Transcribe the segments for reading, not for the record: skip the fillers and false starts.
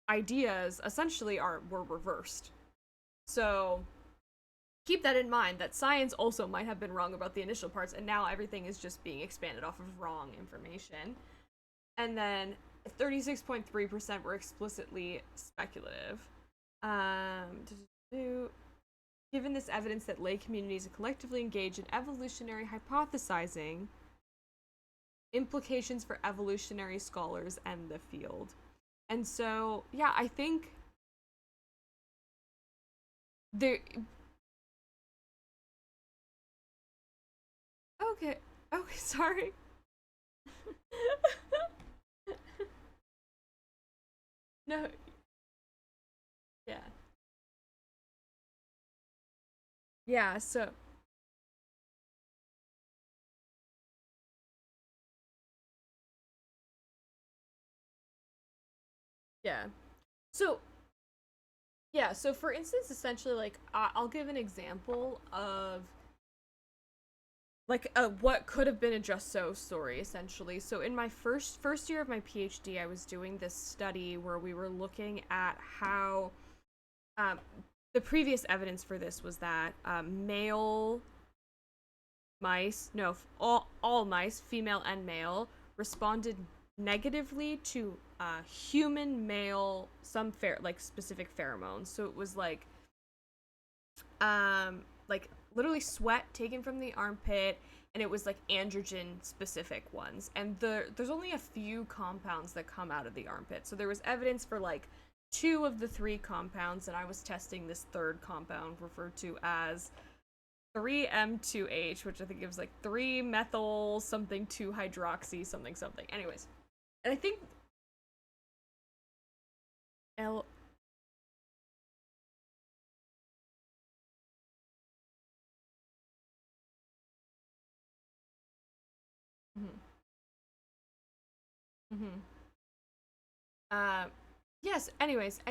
ideas essentially were reversed. So keep that in mind, that science also might have been wrong about the initial parts, and now everything is just being expanded off of wrong information. And then 36.3% were explicitly speculative. Given this evidence that lay communities collectively engage in evolutionary hypothesizing, implications for evolutionary scholars and the field. And so, yeah, I think there. Okay, okay, sorry. No, yeah. Yeah, so, yeah. So, yeah, so for instance, essentially, like, I'll give an example of like what could have been a just so story essentially. So in my first year of my PhD, I was doing this study where we were looking at how um, the previous evidence for this was that male mice, no, all mice, female and male, responded negatively to human male like specific pheromones. So it was like literally sweat taken from the armpit, and it was like androgen specific ones, and there's only a few compounds that come out of the armpit, so there was evidence for like two of the three compounds, and I was testing this third compound referred to as 3M2H, which I think gives like 3 methyl something 2 hydroxy something something, anyways. And I think L. Mm-hmm. Mm-hmm. uh yes, anyways,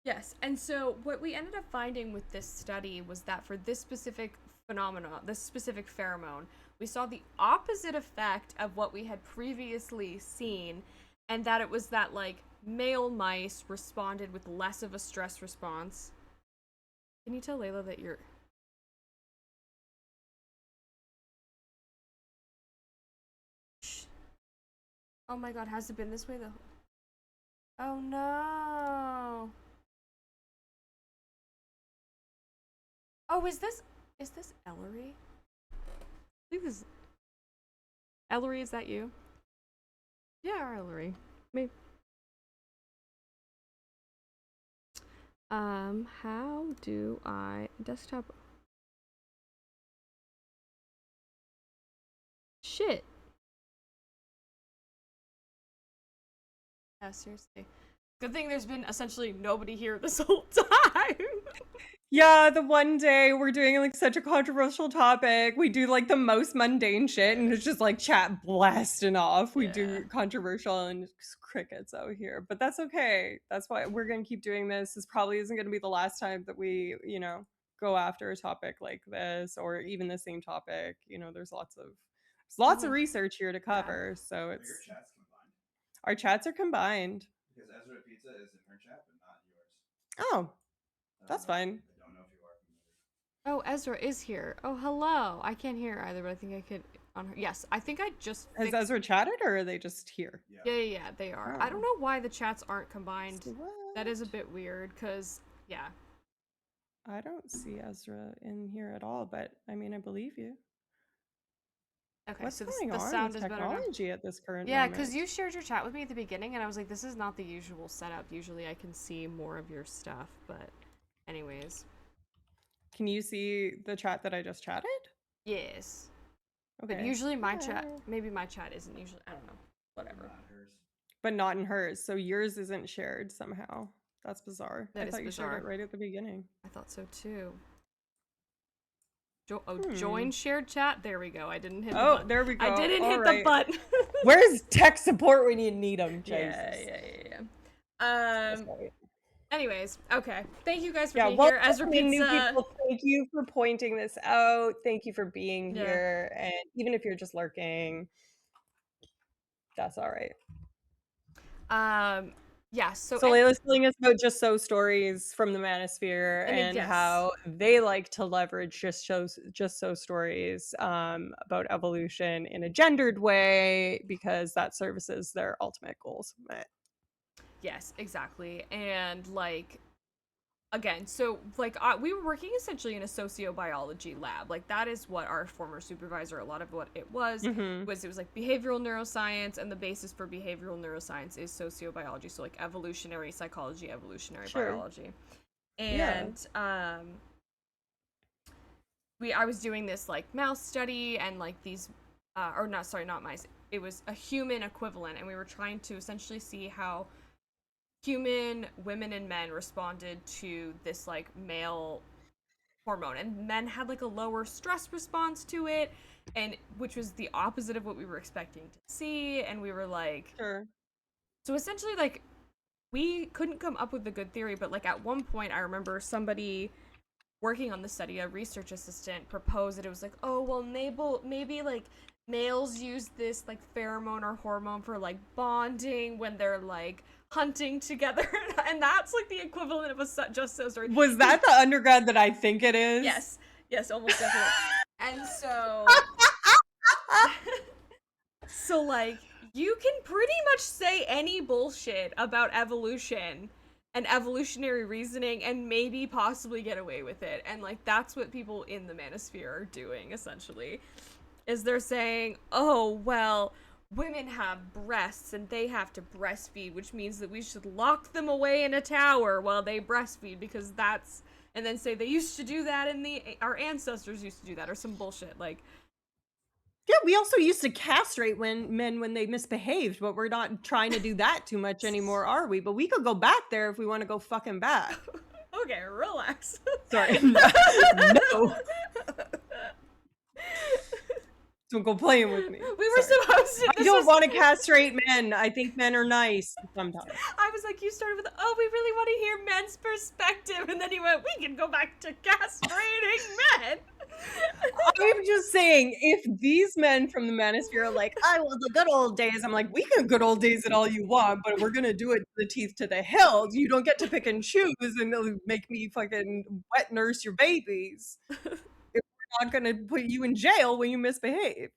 yes, and so what we ended up finding with this study was that for this specific phenomena, this specific pheromone, we saw the opposite effect of what we had previously seen, and that it was that like male mice responded with less of a stress response. Can you tell Layla that you're. Shh. Oh my god, has it been this way though? Oh no. Oh, is this Ellery? I think this Ellery, is that you? Yeah, Ellery. Maybe. How do I desktop? Shit. Yeah, seriously. Good thing there's been essentially nobody here this whole time. Yeah, the one day we're doing like such a controversial topic, we do like the most mundane shit, and it's just like chat blasting off. We Yeah. do controversial and just crickets out here, but that's okay. That's why we're gonna keep doing this. This probably isn't gonna be the last time that we, go after a topic like this, or even the same topic. There's lots of Mhm. research here to Yeah. cover, so Are your it's chats combined? our chats are combined. Because Ezra Pizza is in her chat, but not yours. Oh, I don't that's know. fine. I don't know if you are familiar. Oh, Ezra is here. Oh, hello. I can't hear either, but I think I could on her. Yes, I think I just Has fixed. Ezra chatted, or are they just here? Yeah. Yeah, they are. I don't Oh. know why the chats aren't combined. That is a What? bit weird, cause yeah. I don't see Ezra in here at all, but I mean, I believe you. Okay, What's so going the on sound with is better now. technology at this current Yeah, cause moment? you shared your chat with me at the beginning, and I was like, this is not the usual setup. Usually, I can see more of your stuff, but anyways, Can you see the chat that I just chatted? yes. But Okay. usually my chat, Yeah. maybe my chat isn't usually. I don't know. But Whatever. not hers. But not in hers. So yours isn't shared somehow. That's bizarre. I That is thought you shared bizarre. it right at the beginning. I thought so too. Hmm. Join shared chat. There we go. I didn't hit the Oh, button. there we I go. didn't All hit the right. button. Where's tech support when you need them? Yeah, Jesus. So Um. sorry. Anyways, okay. Thank you guys for Yeah, being here. welcome Ezra to new Pizza. people. Thank you for pointing this out. Thank you for being Yeah. here. And even if you're just lurking, that's all right. Um, yeah. So So and Layla's telling us about Just So stories from the Manosphere and yes, how they like to leverage Just So stories about evolution in a gendered way because that services their ultimate goals. yes, exactly. And like again, so like we were working essentially in a sociobiology lab. Like that is what our former supervisor, a lot of what it Mm-hmm. was it was like behavioral neuroscience, and the basis for behavioral neuroscience is sociobiology, so like evolutionary psychology, evolutionary Sure. biology. Yeah. And we I was doing this like mouse study, and like these or not, sorry, not mice. It was a human equivalent, and we were trying to essentially see how human women and men responded to this like male hormone, and men had like a lower stress response to it, and which was the opposite of what we were expecting to see. And we were like, Sure. so essentially like we couldn't come up with a good theory, but like at one point I remember somebody working on the study, a research assistant, proposed that it was like, oh well, maybe like males use this like pheromone or hormone for like bonding when they're like hunting together, and that's like the equivalent of a Just So story. Was that the undergrad that I think it is? Yes, yes, almost definitely. And so, so like you can pretty much say any bullshit about evolution and evolutionary reasoning and maybe possibly get away with it. And like that's what people in the manosphere are doing essentially. Is they're saying, "Oh, well, women have breasts and they have to breastfeed, which means that we should lock them away in a tower while they breastfeed because that's," and then say they used to do that in the our ancestors used to do that or some bullshit like. Yeah, we also used to castrate men when they misbehaved, but we're not trying to do that too much anymore, are we? But we could go back there if we want to go fucking back. Okay, relax. Sorry. No. Don't go playing with me. We were Sorry. supposed to. I This don't was. want to castrate men. I think men are nice sometimes. I was like, you started with, oh, we really want to hear men's perspective, and then you went, we can go back to castrating men. I'm just saying, if these men from the manosphere are like, I love the good old days, I'm like, we can good old days it all you want, but we're gonna do it to the teeth to the hilt. You don't get to pick and choose and make me fucking wet nurse your babies. If we're not gonna put you in jail when you misbehave.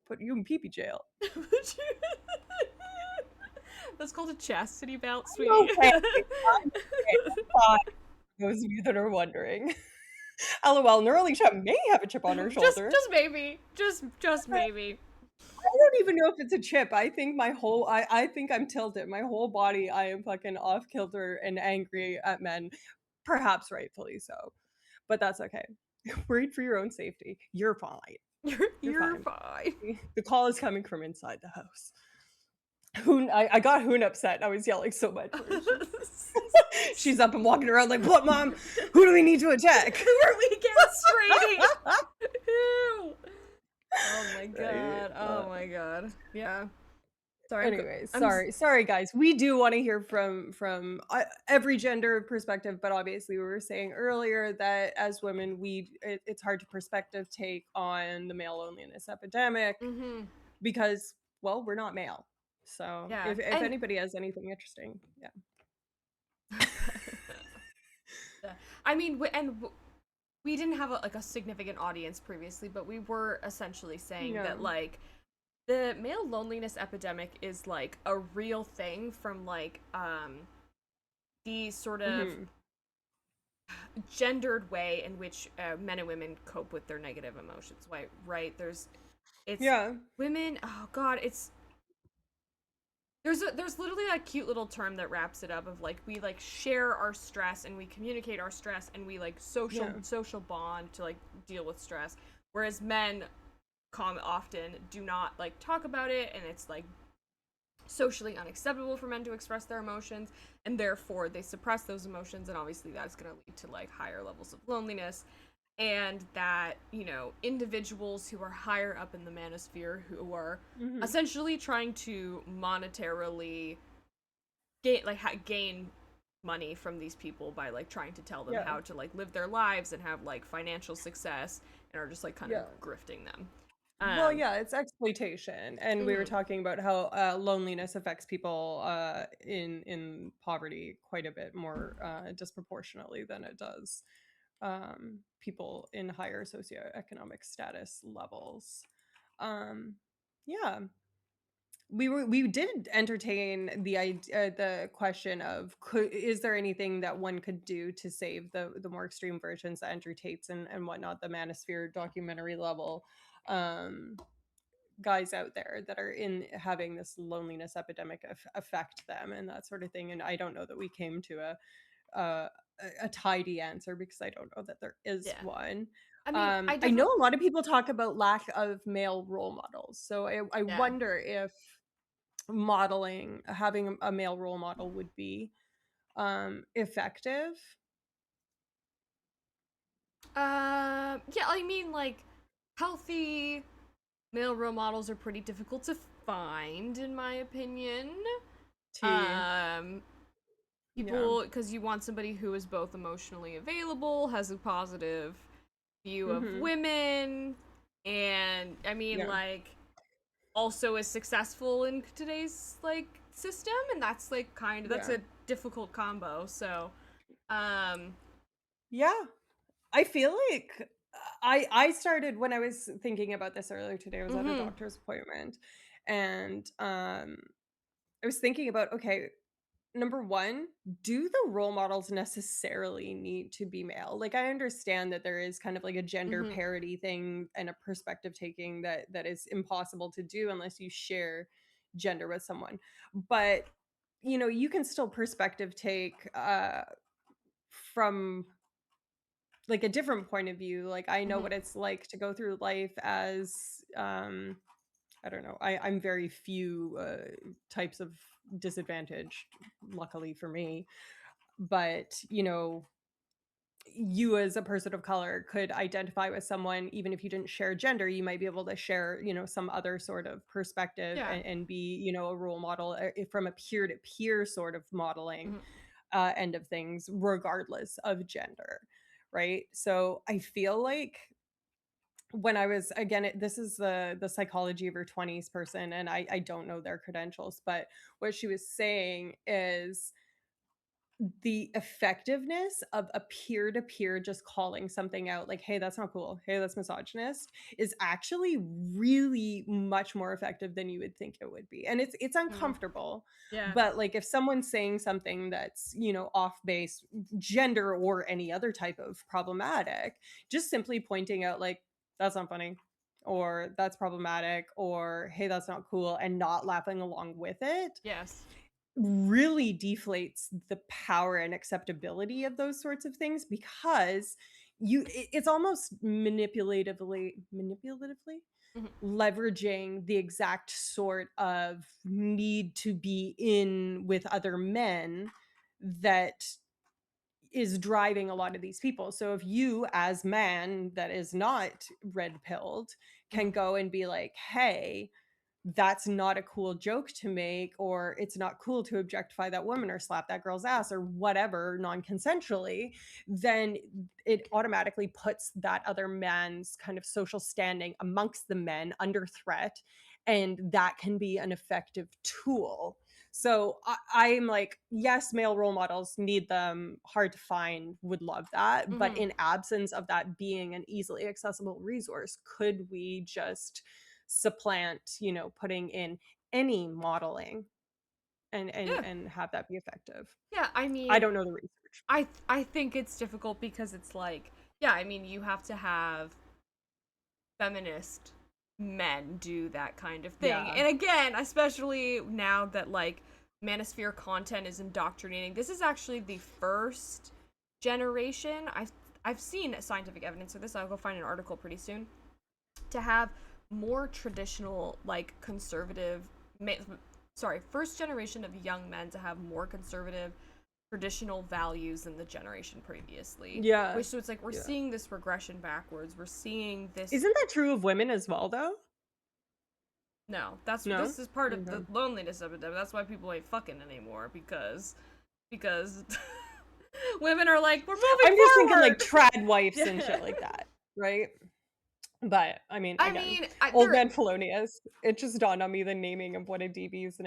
Put you in pee-pee jail. That's called a chastity belt, I'm sweetie. okay. I'm okay. I'm fine. For those of you that are wondering. LOL, Neuralicia may have a chip on her shoulder. just maybe, just maybe. I don't even know if it's a chip. I think I think I'm tilted. My whole body, I am fucking off kilter and angry at men. Perhaps rightfully so. But that's okay. Worried for your own safety. You're fine. You're You're fine. fine. The call is coming from inside the house. Hoon, I got Hoon upset. I was yelling so much. She's up and walking around like, what, mom? Who do we need to attack? Who are we castrating? Who? Oh my god. Oh my god. Yeah. Sorry. Anyways, sorry guys. We do want to hear from every gender perspective, but obviously we were saying earlier that as women, it's hard to perspective take on the male loneliness epidemic Mm-hmm. because, well, we're not male. So Yeah. if And anybody has anything interesting, yeah. yeah. I mean, we didn't have like a significant audience previously, but we were essentially saying Yeah. that like the male loneliness epidemic is like a real thing from like the sort of Mhm. gendered way in which men and women cope with their negative emotions. Right? It's Yeah. women. Oh God, it's there's literally a cute little term that wraps it up of like we like share our stress and we communicate our stress and we like Yeah. social bond to like deal with stress, whereas men often do not like talk about it, and it's like socially unacceptable for men to express their emotions, and therefore they suppress those emotions, and obviously that's going to lead to like higher levels of loneliness. And that, you know, individuals who are higher up in the manosphere who are Mhm. essentially trying to monetarily gain money from these people by like trying to tell them Yeah. how to like live their lives and have like financial success, and are just like kind of Yeah. grifting them. Well, Um, yeah, it's exploitation, and we were mhm, talking about how, loneliness affects people, in poverty quite a bit more, disproportionately than it does, people in higher socioeconomic status levels. Um, yeah. We did entertain the question of is there anything that one could do to save the more extreme versions, the Andrew Tates and whatnot, the Manosphere documentary level um guys out there that are in having this loneliness epidemic affect them and that sort of thing. And I don't know that we came to a a tidy answer because I don't know that there is yeah. one. I mean, I I know definitely, a lot of people talk about lack of male role models, so I yeah. wonder if having a male role model would be effective. Yeah, I mean, like, healthy male role models are pretty difficult to find, in my opinion. T Um, Yeah. People, because you want somebody who is both emotionally available, has a positive view of Mhm. women, and I mean, Yeah. like, also is successful in today's like system, and that's like kind of that's Yeah. a difficult combo. So, um, Yeah. I feel like I started when I was thinking about this earlier today. I was at a mm-hmm, doctor's appointment, and I was thinking about, okay, number one, do the role models necessarily need to be male? Like, I understand that there is kind of like a gender mm-hmm, parity thing and a perspective taking that is impossible to do unless you share gender with someone. But you can still perspective take from like a different point of view. Like, I know mm-hmm, what it's like to go through life as I don't know. I'm very few types of disadvantaged, luckily for me. But you as a person of color could identify with someone even if you didn't share gender. You might be able to share some other sort of perspective yeah, and be a role model from a peer-to-peer sort of modeling mm-hmm, end of things, regardless of gender, right? So I feel like when I was, again, this is the psychology of her 20s person, and I don't know their credentials, but what she was saying is the effectiveness of a peer-to-peer just calling something out, like, "Hey, that's not cool. Hey, that's misogynist," is actually really much more effective than you would think it would be. And it's mm-hmm, uncomfortable, yeah, but, like, if someone's saying something that's, off base, gender or any other type of problematic, just simply pointing out, like, "That's not funny," or "That's problematic," or "Hey, that's not cool," and not laughing along with it yes, really deflates the power and acceptability of those sorts of things, because it's almost manipulatively mm-hmm, leveraging the exact sort of need to be in with other men that is driving a lot of these people. So if you, as man that is not red pilled, mm-hmm, can go and be like, "Hey, that's not a cool joke to make," or "It's not cool to objectify that woman or slap that girl's ass," or whatever, non-consensually, then it automatically puts that other man's kind of social standing amongst the men under threat, and that can be an effective tool. So I'm like, yes, male role models, need them, hard to find, would love that, but mm-hmm. in absence of that being an easily accessible resource, could we just supplant, putting in any modeling and Yeah, have that be effective? yeah. I I mean, don't know the research. I think it's difficult because it's like, yeah, I mean, you have to have feminist men do that kind of thing. Yeah. And again, especially now that like manosphere content is indoctrinating, this is actually the first generation. I've seen scientific evidence for this. I'll go find an article pretty soon to have more traditional like conservative sorry, first generation of young men to have more conservative traditional values than the generation previously. Yeah. Which so it's like we're Yeah. seeing this regression backwards. We're seeing this. Isn't that true of women as well, though? No, No? this is part of the Okay. loneliness epidemic. That's why people ain't fucking anymore because women are like we're moving I'm just thinking like forward. trad wives and shit Yeah, like that, right? But, I mean, I again, mean, old there man Felonious, it just dawned on me the naming of one of DB's names.